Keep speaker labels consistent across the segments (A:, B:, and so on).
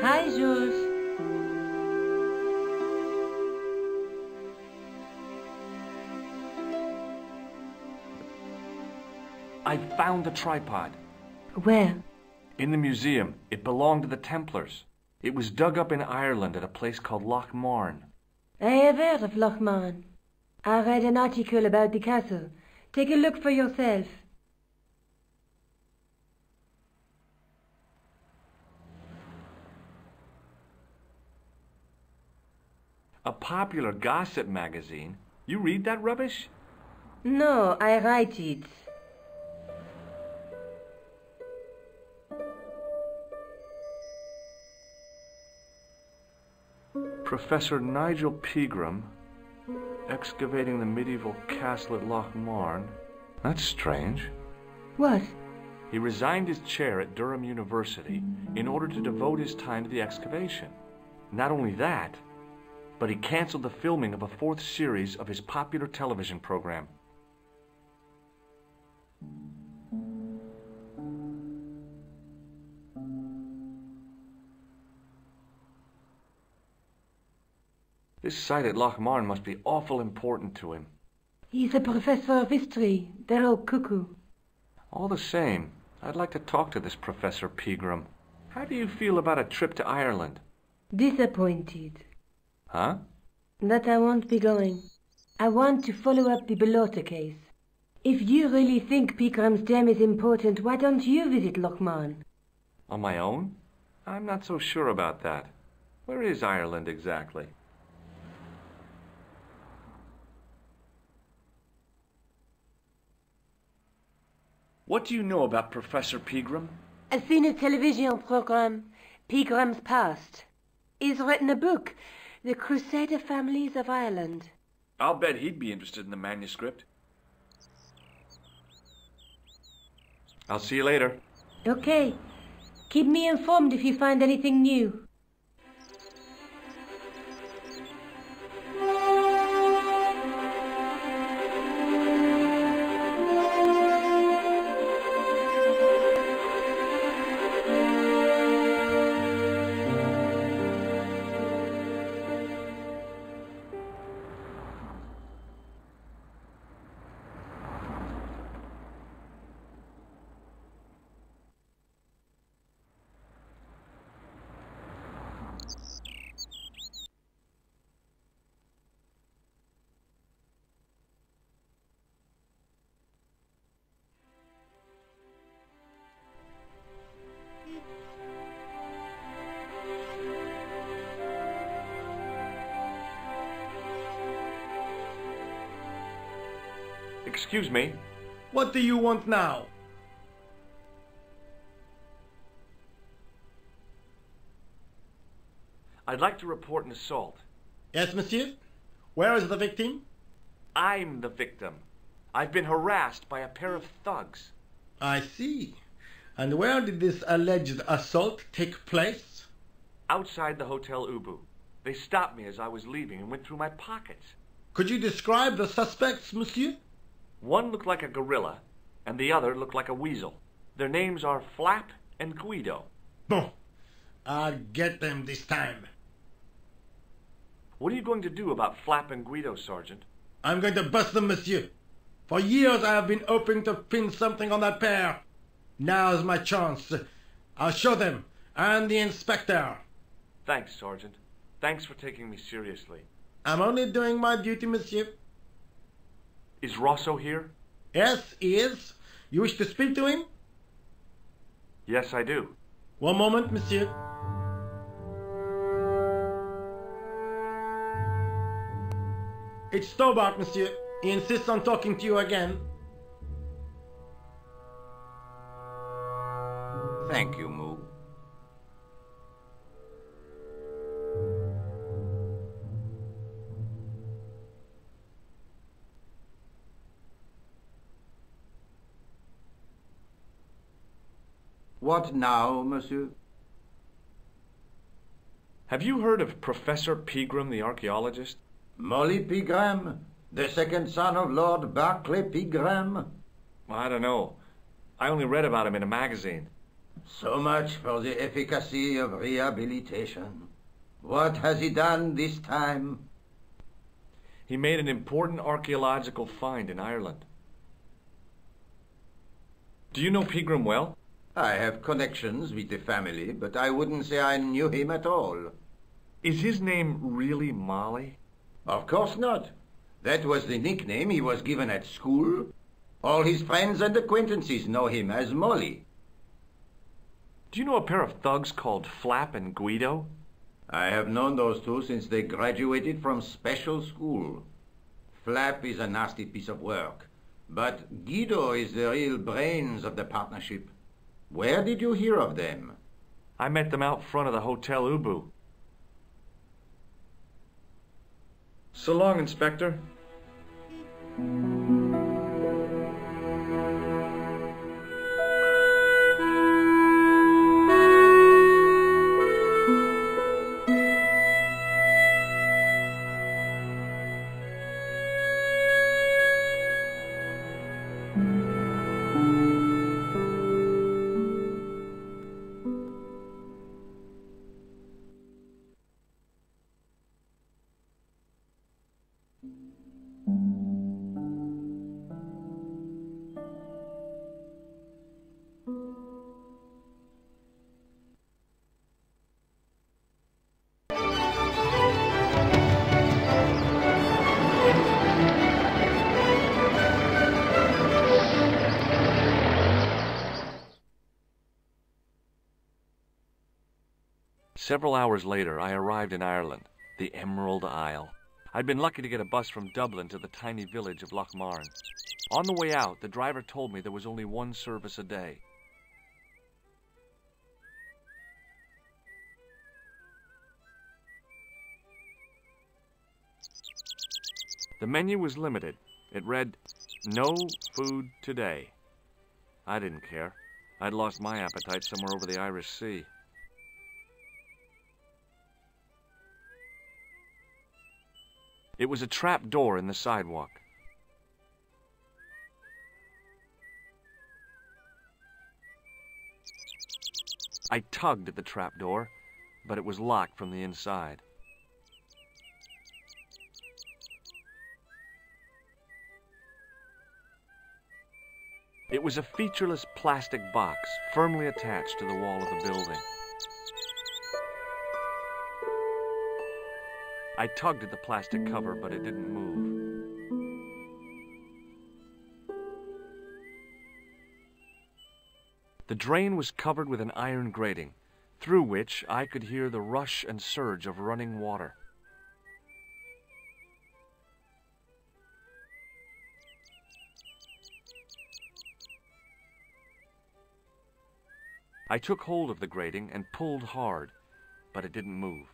A: Hi, Jules.
B: I found the tripod.
A: Where?
B: In the museum. It belonged to the Templars. It was dug up in Ireland at a place called Loch Marne.
A: I have heard of Loch Marne. I read an article about the castle. Take a look for yourself.
B: A popular gossip magazine? You read that rubbish?
A: No, I write it.
B: Professor Nigel Pegram, excavating the medieval castle at Loch Marne. That's strange.
A: What?
B: He resigned his chair at Durham University in order to devote his time to the excavation. Not only that, but he canceled the filming of a fourth series of his popular television program. This site at Loch Marne must be awful important to him.
A: He's a professor of history. They're all cuckoo.
B: All the same, I'd like to talk to this Professor Pegram. How do you feel about a trip to Ireland?
A: Disappointed.
B: Huh?
A: That I won't be going. I want to follow up the Bellotta case. If you really think Pegram's gem is important, why don't you visit Loch Marne?
B: On my own? I'm not so sure about that. Where is Ireland exactly? What do you know about Professor Pegram?
A: I've seen a television program, Pegram's Past. He's written a book, The Crusader Families of Ireland.
B: I'll bet he'd be interested in the manuscript. I'll see you later.
A: Okay. Keep me informed if you find anything new.
B: Excuse me.
C: What do you want now?
B: I'd like to report an assault.
C: Yes, monsieur? Where is the victim?
B: I'm the victim. I've been harassed by a pair of thugs.
C: I see. And where did this alleged assault take place?
B: Outside the Hotel Ubu. They stopped me as I was leaving and went through my pockets.
C: Could you describe the suspects, monsieur?
B: One looked like a gorilla, and the other looked like a weasel. Their names are Flap and Guido.
C: Bon. I'll get them this time.
B: What are you going to do about Flap and Guido, Sergeant?
C: I'm going to bust them, monsieur. For years I have been hoping to pin something on that pair. Now's my chance. I'll show them, and the inspector.
B: Thanks, Sergeant. Thanks for taking me seriously.
C: I'm only doing my duty, monsieur.
B: Is Rosso here?
C: Yes, he is. You wish to speak to him?
B: Yes, I do.
C: One moment, monsieur. It's Stobart, monsieur. He insists on talking to you again.
D: Thank you, Moo. What now, monsieur?
B: Have you heard of Professor Pegram, the archaeologist?
D: Molly Pegram, the second son of Lord Barclay Pegram?
B: I don't know. I only read about him in a magazine.
D: So much for the efficacy of rehabilitation. What has he done this time?
B: He made an important archaeological find in Ireland. Do you know Pegram well?
D: I have connections with the family, but I wouldn't say I knew him at all.
B: Is his name really Molly?
D: Of course not. That was the nickname he was given at school. All his friends and acquaintances know him as Molly.
B: Do you know a pair of thugs called Flap and Guido?
D: I have known those two since they graduated from special school. Flap is a nasty piece of work, but Guido is the real brains of the partnership. Where did you hear of them?
B: I met them out front of the Hotel Ubu. So long, Inspector. Several hours later, I arrived in Ireland, the Emerald Isle. I'd been lucky to get a bus from Dublin to the tiny village of Lochmarne. On the way out, the driver told me there was only one service a day. The menu was limited. It read, "No food today." I didn't care. I'd lost my appetite somewhere over the Irish Sea. It was a trap door in the sidewalk. I tugged at the trap door, but it was locked from the inside. It was a featureless plastic box firmly attached to the wall of the building. I tugged at the plastic cover, but it didn't move. The drain was covered with an iron grating, through which I could hear the rush and surge of running water. I took hold of the grating and pulled hard, but it didn't move.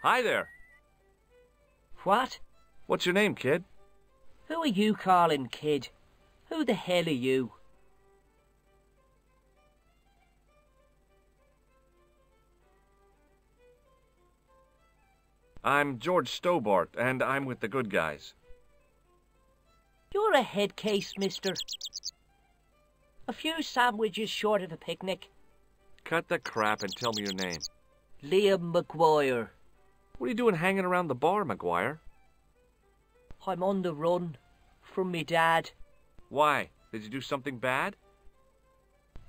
B: Hi there.
E: What?
B: What's your name, kid?
E: Who are you calling kid? Who the hell are you?
B: I'm George Stobart, and I'm with the good guys.
E: You're a head case, mister. A few sandwiches short of a picnic.
B: Cut the crap and tell me your name.
E: Liam McGuire.
B: What are you doing hanging around the bar, McGuire?
E: I'm on the run from me dad.
B: Why? Did you do something bad?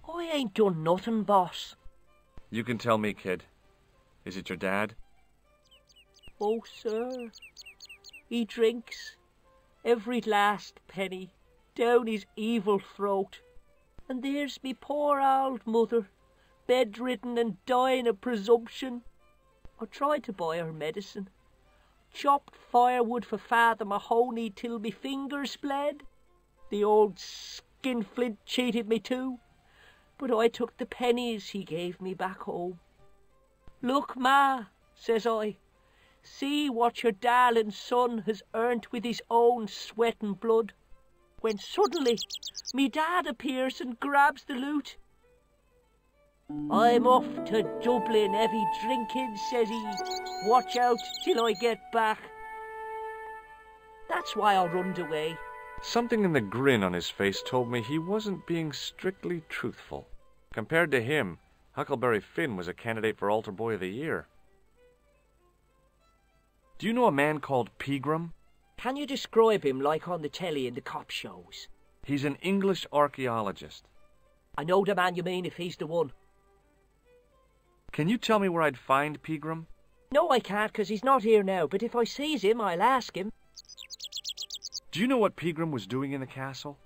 E: I ain't done nothing, boss.
B: You can tell me, kid. Is it your dad?
E: Oh, sir. He drinks every last penny down his evil throat. And there's me poor old mother, bedridden and dying of presumption. I tried to buy her medicine. Chopped firewood for Father Mahoney till me fingers bled. The old skinflint cheated me too, but I took the pennies he gave me back home. Look, Ma, says I, see what your darling son has earned with his own sweat and blood. When suddenly me dad appears and grabs the loot. I'm off to Dublin heavy drinking, says he. Watch out till I get back. That's why I runned away.
B: Something in the grin on his face told me he wasn't being strictly truthful. Compared to him, Huckleberry Finn was a candidate for Altar Boy of the Year. Do you know a man called Pegram?
E: Can you describe him like on the telly in the cop shows?
B: He's an English archaeologist.
E: I know the man you mean if he's the one.
B: Can you tell me where I'd find Pegram?
E: No, I can't, 'cause he's not here now, but if I sees him, I'll ask him.
B: Do you know what Pegram was doing in the castle?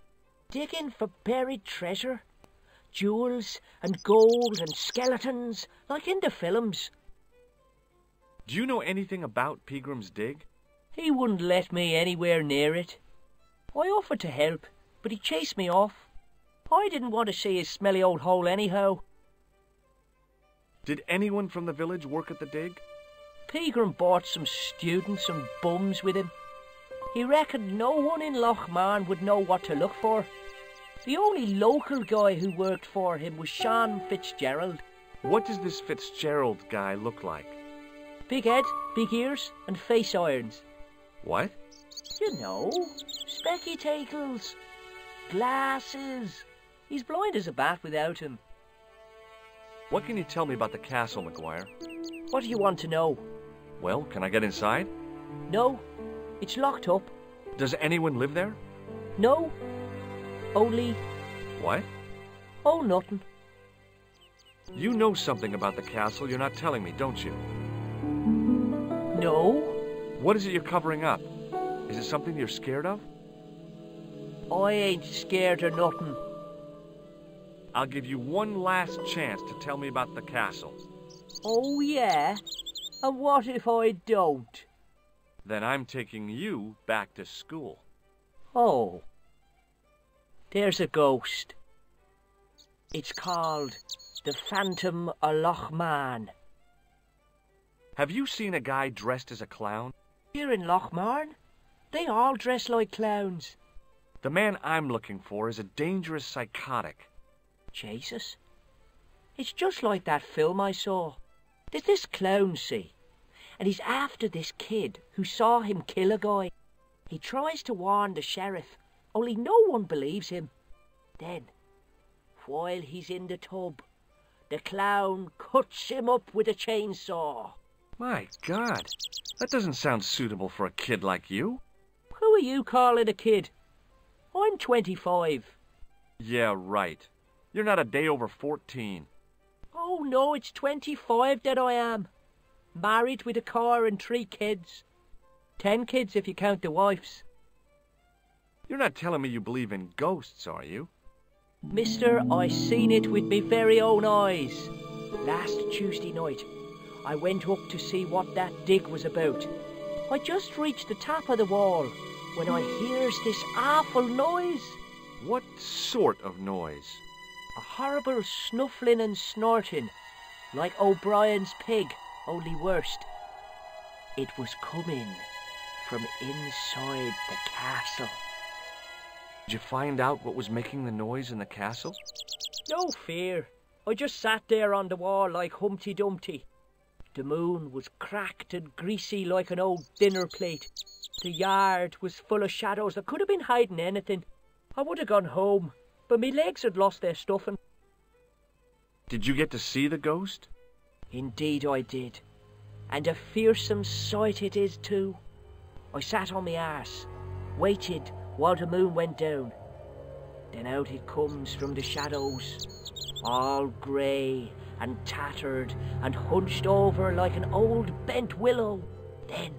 E: Digging for buried treasure. Jewels and gold and skeletons, like in the films.
B: Do you know anything about Pegram's dig?
E: He wouldn't let me anywhere near it. I offered to help, but he chased me off. I didn't want to see his smelly old hole anyhow.
B: Did anyone from the village work at the dig?
E: Pegram brought some students and bums with him. He reckoned no one in Lochmarn would know what to look for. The only local guy who worked for him was Sean Fitzgerald.
B: What does this Fitzgerald guy look like?
E: Big head, big ears, and face irons.
B: What?
E: You know, spectacles, glasses. He's blind as a bat without him.
B: What can you tell me about the castle, McGuire?
E: What do you want to know?
B: Well, can I get inside?
E: No, it's locked up.
B: Does anyone live there?
E: No, only...
B: What?
E: Oh, nothing.
B: You know something about the castle you're not telling me, don't you?
E: No.
B: What is it you're covering up? Is it something you're scared of?
E: I ain't scared of nothing.
B: I'll give you one last chance to tell me about the castle.
E: Oh, yeah? And what if I don't?
B: Then I'm taking you back to school.
E: Oh. There's a ghost. It's called the Phantom of Lochmarn.
B: Have you seen a guy dressed as a clown?
E: Here in Lochmarn, they all dress like clowns.
B: The man I'm looking for is a dangerous psychotic.
E: Jesus. It's just like that film I saw. There's this clown, see, and he's after this kid who saw him kill a guy. He tries to warn the sheriff, only no one believes him. Then, while he's in the tub, the clown cuts him up with a chainsaw.
B: My God, that doesn't sound suitable for a kid like you.
E: Who are you calling a kid? I'm 25.
B: Yeah, right. You're not a day over 14.
E: Oh no, it's 25 that I am. Married with a car and 3 kids. 10 kids if you count the wives.
B: You're not telling me you believe in ghosts, are you?
E: Mister, I seen it with me very own eyes. Last Tuesday night, I went up to see what that dig was about. I just reached the top of the wall when I hears this awful noise.
B: What sort of noise?
E: A horrible snuffling and snorting, like O'Brien's pig, only worst. It was coming from inside the castle.
B: Did you find out what was making the noise in the castle?
E: No fear. I just sat there on the wall like Humpty Dumpty. The moon was cracked and greasy like an old dinner plate. The yard was full of shadows. I could have been hiding anything. I would have gone home, but my legs had lost their stuffing.
B: Did you get to see the ghost?
E: Indeed I did. And a fearsome sight it is too. I sat on my arse, waited while the moon went down. Then out it comes from the shadows, all grey and tattered and hunched over like an old bent willow. Then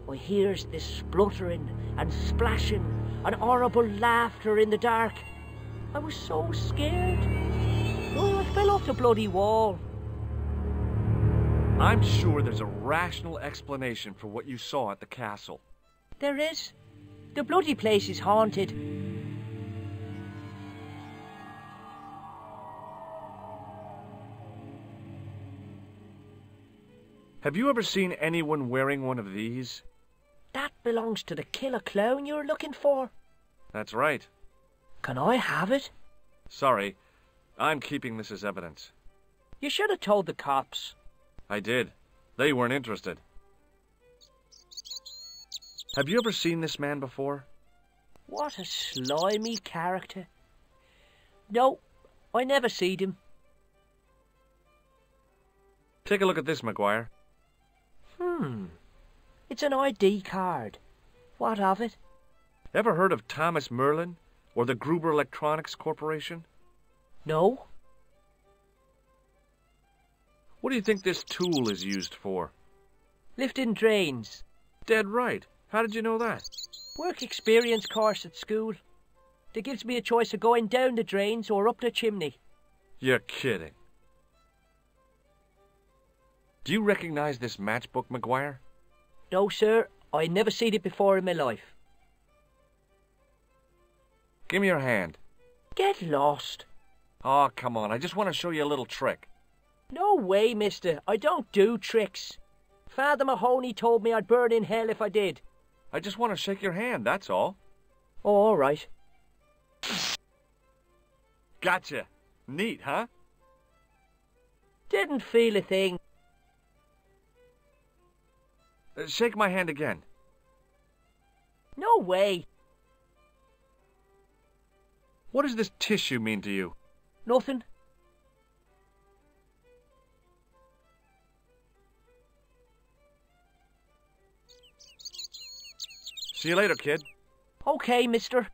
E: I hears this spluttering and splashing and horrible laughter in the dark. I was so scared. Oh, I fell off the bloody wall.
B: I'm sure there's a rational explanation for what you saw at the castle.
E: There is. The bloody place is haunted.
B: Have you ever seen anyone wearing one of these?
E: That belongs to the killer clown you're looking for.
B: That's right.
E: Can I have it?
B: Sorry, I'm keeping this as evidence.
E: You should have told the cops.
B: I did. They weren't interested. Have you ever seen this man before?
E: What a slimy character. No, I never seed him.
B: Take a look at this, Maguire.
E: It's an ID card. What of it?
B: Ever heard of Thomas Merlin or the Gruber Electronics Corporation?
E: No.
B: What do you think this tool is used for?
E: Lifting drains.
B: Dead right. How did you know that?
E: Work experience course at school. That gives me a choice of going down the drains or up the chimney.
B: You're kidding. Do you recognize this matchbook, Maguire?
E: No, sir. I never seen it before in my life.
B: Give me your hand.
E: Get lost.
B: Oh, come on. I just want to show you a little trick.
E: No way, mister. I don't do tricks. Father Mahoney told me I'd burn in hell if I did.
B: I just want to shake your hand, that's all.
E: Oh, all right.
B: Gotcha. Neat, huh?
E: Didn't feel a thing.
B: Shake my hand again.
E: No way.
B: What does this tissue mean to you?
E: Nothing.
B: See you later, kid.
E: Okay, mister.